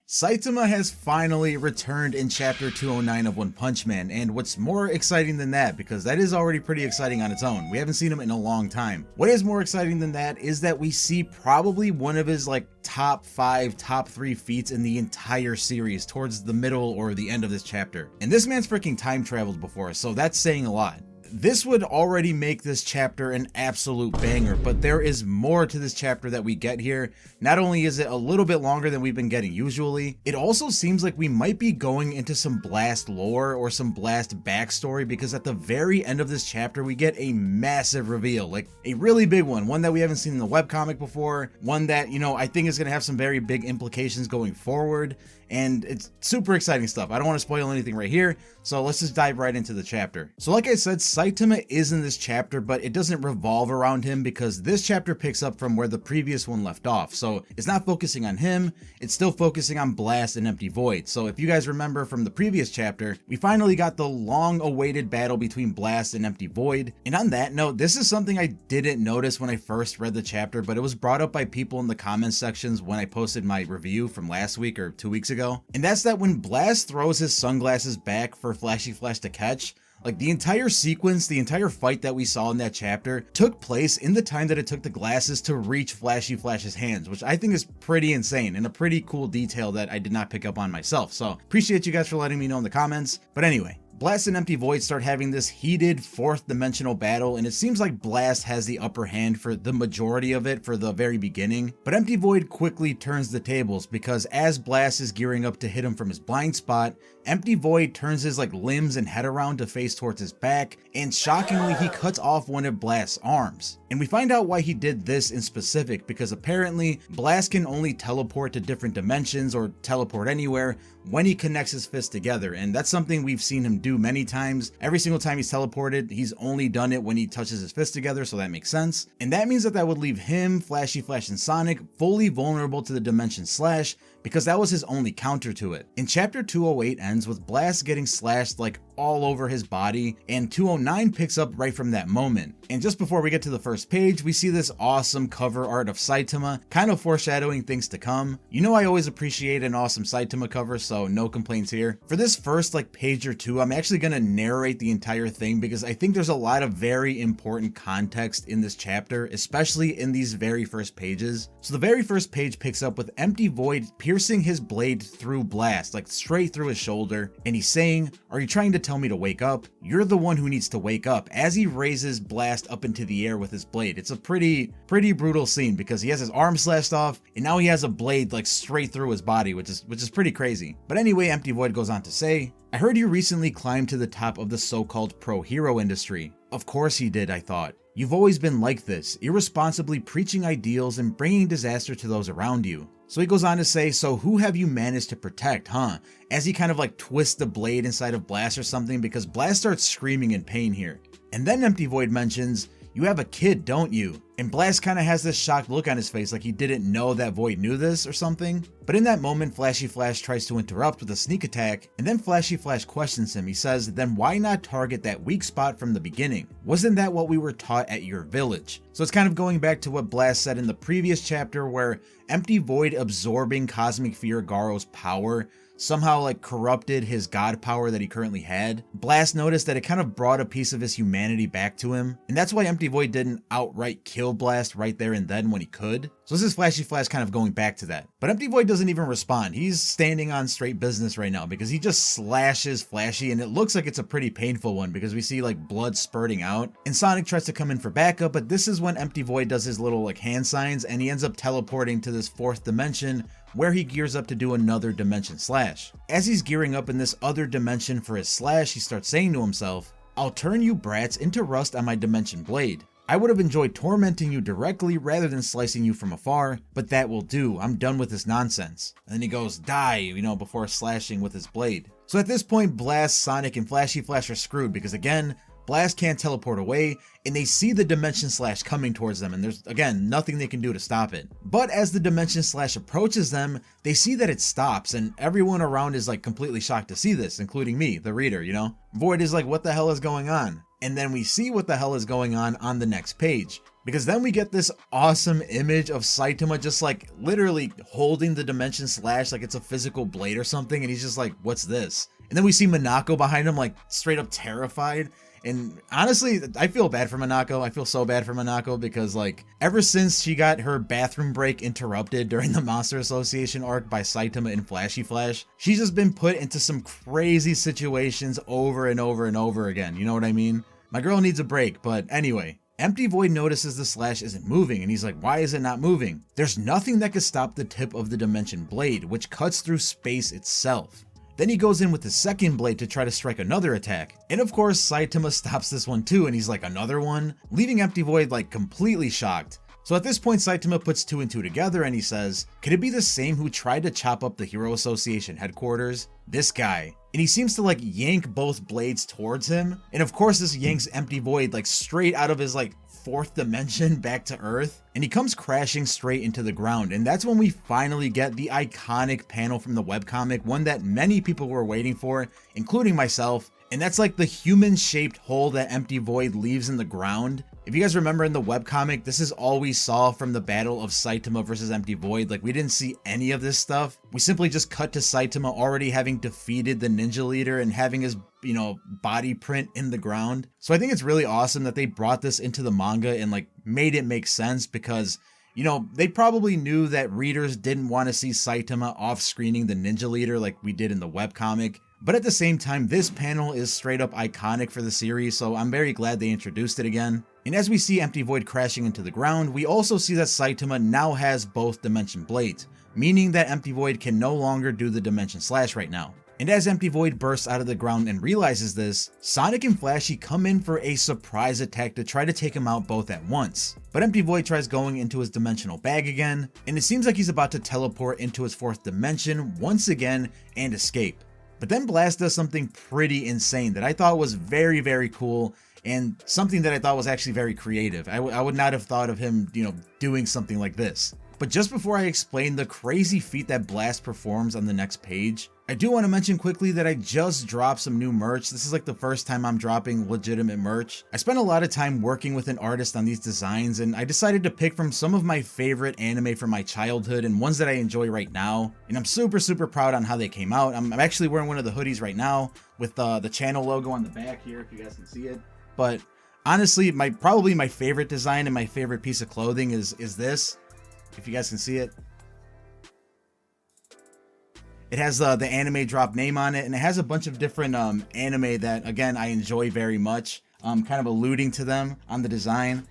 Saitama has finally returned in chapter 209 of One Punch Man, and what's more exciting than that, because that is already pretty exciting on its own, we haven't seen him in a long time. What is more exciting than that is that we see probably one of his top 5, top 3 feats in the entire series towards the middle or the end of this chapter. And this man's freaking time traveled before, so that's saying a lot. This would already make this chapter an absolute banger, but there is more to this chapter that we get here. Not only is it a little bit longer than we've been getting usually, it also seems like we might be going into some Blast lore or some Blast backstory, because at the very end of this chapter we get a massive reveal, like a really big one that we haven't seen in the webcomic before, one that, I think is going to have some very big implications going forward. And it's super exciting stuff. I don't want to spoil anything right here, so let's just dive right into the chapter. So like I said, Saitama is in this chapter, but it doesn't revolve around him because this chapter picks up from where the previous one left off. So it's not focusing on him, it's still focusing on Blast and Empty Void. So if you guys remember from the previous chapter, we finally got the long-awaited battle between Blast and Empty Void. And on that note, this is something I didn't notice when I first read the chapter, but it was brought up by people in the comment sections when I posted my review from last week or 2 weeks ago. And that's that when Blast throws his sunglasses back for Flashy Flash to catch, the entire sequence, the entire fight that we saw in that chapter took place in the time that it took the glasses to reach Flashy Flash's hands, which I think is pretty insane and a pretty cool detail that I did not pick up on myself. So appreciate you guys for letting me know in the comments. But anyway, Blast and Empty Void start having this heated 4th dimensional battle, and it seems like Blast has the upper hand for the majority of it for the very beginning. But Empty Void quickly turns the tables, because as Blast is gearing up to hit him from his blind spot, Empty Void turns his limbs and head around to face towards his back, and shockingly he cuts off one of Blast's arms. And we find out why he did this in specific, because apparently Blast can only teleport to different dimensions or teleport anywhere when he connects his fists together, and that's something we've seen him do many times. Every single time he's teleported, he's only done it when he touches his fists together, so that makes sense. And that means that would leave him, Flashy Flash, and Sonic fully vulnerable to the Dimension Slash, because that was his only counter to it. In chapter 208 ends with Blast getting slashed all over his body, and 209 picks up right from that moment. And just before we get to the first page, we see this awesome cover art of Saitama, kind of foreshadowing things to come. I always appreciate an awesome Saitama cover, so no complaints here. For this first page or two, I'm actually going to narrate the entire thing because I think there's a lot of very important context in this chapter, especially in these very first pages. So the very first page picks up with Empty Void piercing his blade through Blast, straight through his shoulder, and he's saying, "Are you trying to tell me to wake up? You're the one who needs to wake up," as he raises Blast up into the air with his blade. It's a pretty brutal scene because he has his arm slashed off and now he has a blade straight through his body, which is pretty crazy. But anyway, Empty Void goes on to say, "I heard you recently climbed to the top of the so-called pro-hero industry." Of course he did, I thought. "You've always been like this, irresponsibly preaching ideals and bringing disaster to those around you." So he goes on to say, "So who have you managed to protect, huh?" As he kind of twists the blade inside of Blast or something, because Blast starts screaming in pain here. And then Empty Void mentions, "You have a kid, don't you?" And Blast kind of has this shocked look on his face, like he didn't know that Void knew this or something. But in that moment, Flashy Flash tries to interrupt with a sneak attack, and then Flashy Flash questions him. He says, "Then why not target that weak spot from the beginning? Wasn't that what we were taught at your village?" So it's kind of going back to what Blast said in the previous chapter, where Empty Void absorbing Cosmic Fear Garo's power somehow corrupted his god power that he currently had. Blast noticed that it kind of brought a piece of his humanity back to him, and that's why Empty Void didn't outright kill Blast right there and then when he could. So this is Flashy Flash kind of going back to that. But Empty Void doesn't even respond. He's standing on straight business right now because he just slashes Flashy, and it looks like it's a pretty painful one because we see blood spurting out. And Sonic tries to come in for backup, but this is when Empty Void does his little hand signs, and he ends up teleporting to this 4th dimension where he gears up to do another Dimension Slash. As he's gearing up in this other dimension for his slash, he starts saying to himself, "I'll turn you brats into rust on my Dimension Blade. I would have enjoyed tormenting you directly rather than slicing you from afar, but that will do. I'm done with this nonsense." And then he goes, "Die," before slashing with his blade. So at this point, Blast, Sonic, and Flashy Flash are screwed because again, Blast can't teleport away, and they see the Dimension Slash coming towards them, and there's, again, nothing they can do to stop it. But as the Dimension Slash approaches them, they see that it stops, and everyone around is completely shocked to see this, including me, the reader, Void is what the hell is going on? And then we see what the hell is going on the next page. Because then we get this awesome image of Saitama just like literally holding the Dimension Slash like it's a physical blade or something, and he's just like, what's this? And then we see Minako behind him like straight up terrified. And honestly, I feel bad for Minako. I feel so bad for Minako because like ever since she got her bathroom break interrupted during the Monster Association arc by Saitama and Flashy Flash, she's just been put into some crazy situations over and over and over again. You know what I mean? My girl needs a break, but anyway. Empty Void notices the Slash isn't moving, and he's like, why is it not moving? There's nothing that could stop the tip of the Dimension Blade, which cuts through space itself. Then he goes in with the second blade to try to strike another attack. And of course, Saitama stops this one too, and he's like, another one? Leaving Empty Void like completely shocked. So at this point, Saitama puts two and two together and he says, could it be the same who tried to chop up the Hero Association headquarters? This guy. And he seems to like yank both blades towards him. And of course, this yanks Empty Void like straight out of his like fourth dimension back to Earth. And he comes crashing straight into the ground. And that's when we finally get the iconic panel from the webcomic, one that many people were waiting for, including myself. And that's like the human-shaped hole that Empty Void leaves in the ground. If you guys remember in the webcomic, this is all we saw from the battle of Saitama versus Empty Void. Like, we didn't see any of this stuff. We simply just cut to Saitama already having defeated the ninja leader and having his, body print in the ground. So I think it's really awesome that they brought this into the manga and like made it make sense because, they probably knew that readers didn't want to see Saitama off-screening the ninja leader like we did in the webcomic. But at the same time, this panel is straight up iconic for the series, so I'm very glad they introduced it again. And as we see Empty Void crashing into the ground, we also see that Saitama now has both Dimension Blades, meaning that Empty Void can no longer do the Dimension Slash right now. And as Empty Void bursts out of the ground and realizes this, Sonic and Flashy come in for a surprise attack to try to take him out both at once. But Empty Void tries going into his dimensional bag again, and it seems like he's about to teleport into his fourth dimension once again and escape. But then Blast does something pretty insane that I thought was very, very cool and something that I thought was actually very creative. I would not have thought of him, doing something like this. But just before I explain the crazy feat that Blast performs on the next page, I do want to mention quickly that I just dropped some new merch. This is like the first time I'm dropping legitimate merch. I spent a lot of time working with an artist on these designs, and I decided to pick from some of my favorite anime from my childhood and ones that I enjoy right now. And I'm super, super proud on how they came out. I'm actually wearing one of the hoodies right now with the channel logo on the back here, if you guys can see it. But honestly, probably my favorite design and my favorite piece of clothing is this, if you guys can see it. It has the anime drop name on it, and it has a bunch of different anime that, again, I enjoy very much, kind of alluding to them on the design.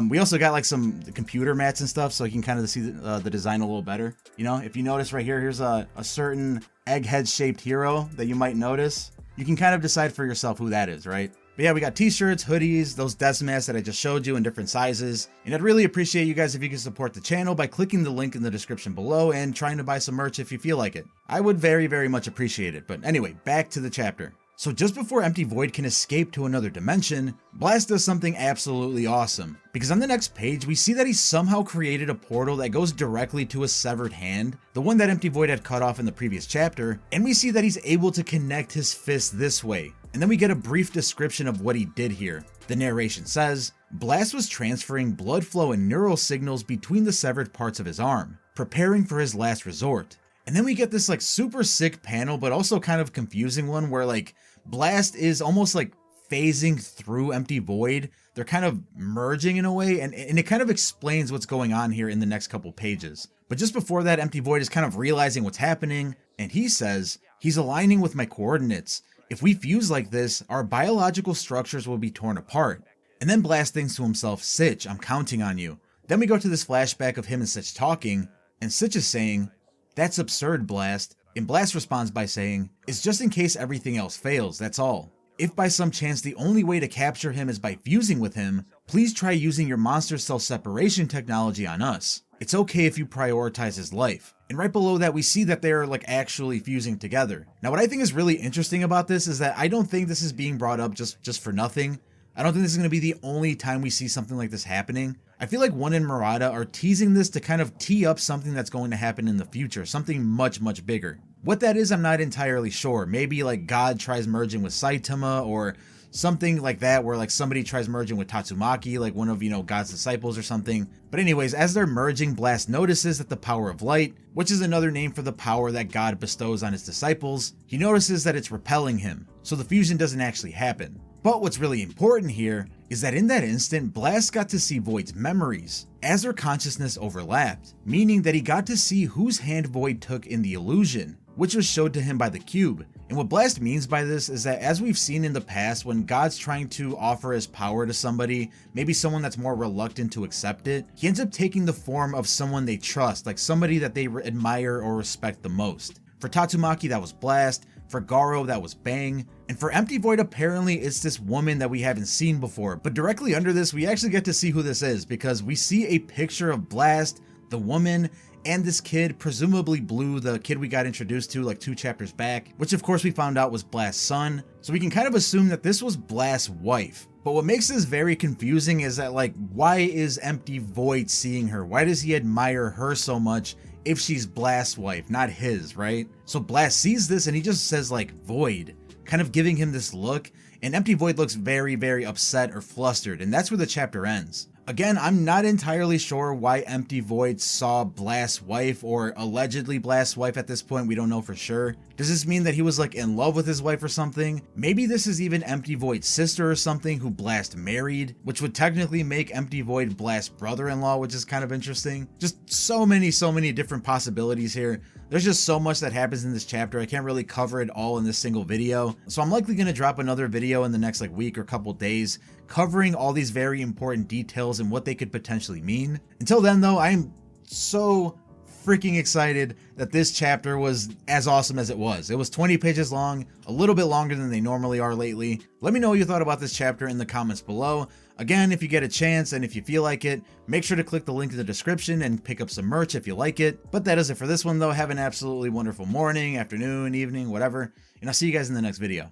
We also got like some computer mats and stuff, so you can kind of see the design a little better. If you notice right here, here's a certain egghead-shaped hero that you might notice. You can kind of decide for yourself who that is, right? But yeah, we got t-shirts, hoodies, those desk masks that I just showed you in different sizes. And I'd really appreciate you guys if you could support the channel by clicking the link in the description below and trying to buy some merch if you feel like it. I would very, very much appreciate it. But anyway, back to the chapter. So just before Empty Void can escape to another dimension, Blast does something absolutely awesome. Because on the next page, we see that he somehow created a portal that goes directly to a severed hand, the one that Empty Void had cut off in the previous chapter, and we see that he's able to connect his fist this way. And then we get a brief description of what he did here. The narration says, Blast was transferring blood flow and neural signals between the severed parts of his arm, preparing for his last resort. And then we get this like super sick panel, but also kind of confusing one where like Blast is almost like phasing through Empty Void. They're kind of merging in a way, and it kind of explains what's going on here in the next couple pages. But just before that, Empty Void is kind of realizing what's happening, and he says, he's aligning with my coordinates. If we fuse like this, our biological structures will be torn apart. And then Blast thinks to himself, Sitch, I'm counting on you. Then we go to this flashback of him and Sitch talking, and Sitch is saying, that's absurd, Blast. And Blast responds by saying, it's just in case everything else fails, that's all. If by some chance the only way to capture him is by fusing with him, please try using your monster cell separation technology on us. It's okay if you prioritize his life. And right below that, we see that they're like actually fusing together. Now, what I think is really interesting about this is that I don't think this is being brought up just for nothing. I don't think this is going to be the only time we see something like this happening. I feel like One and Murata are teasing this to kind of tee up something that's going to happen in the future, something much, much bigger. What that is, I'm not entirely sure. Maybe like God tries merging with Saitama, or something like that, where like somebody tries merging with Tatsumaki, like one of, you know, God's disciples or something. But anyways, as they're merging, Blast notices that the power of light, which is another name for the power that God bestows on his disciples, he notices that it's repelling him, so the fusion doesn't actually happen. But what's really important here is that in that instant, Blast got to see Void's memories as their consciousness overlapped, meaning that he got to see whose hand Void took in the illusion, which was showed to him by the cube. And what Blast means by this is that, as we've seen in the past, when God's trying to offer his power to somebody, maybe someone that's more reluctant to accept it, he ends up taking the form of someone they trust, like somebody that they admire or respect the most. For Tatsumaki, that was Blast. For Garo, that was Bang. And for Empty Void, apparently it's this woman that we haven't seen before. But directly under this, we actually get to see who this is, because we see a picture of Blast, the woman, and this kid, presumably Blue, the kid we got introduced to like 2 chapters back, which of course we found out was Blast's son. So we can kind of assume that this was Blast's wife. But what makes this very confusing is that, like, why is Empty Void seeing her? Why does he admire her so much if she's Blast's wife, not his, right? So Blast sees this and he just says like, Void, kind of giving him this look, and Empty Void looks very, very upset or flustered, and that's where the chapter ends. Again, I'm not entirely sure why Empty Void saw Blast's wife, or allegedly Blast's wife at this point, we don't know for sure. Does this mean that he was like in love with his wife or something? Maybe this is even Empty Void's sister or something who Blast married, which would technically make Empty Void Blast's brother-in-law, which is kind of interesting. Just so many different possibilities here. There's just so much that happens in this chapter. I can't really cover it all in this single video. So I'm likely going to drop another video in the next like week or couple days covering all these very important details and what they could potentially mean. Until then though, I'm so freaking excited that this chapter was as awesome as it was. It was 20 pages long, a little bit longer than they normally are lately. Let me know what you thought about this chapter in the comments below. Again, if you get a chance and if you feel like it, make sure to click the link in the description and pick up some merch if you like it. But that is it for this one though. Have an absolutely wonderful morning, afternoon, evening, whatever, and I'll see you guys in the next video.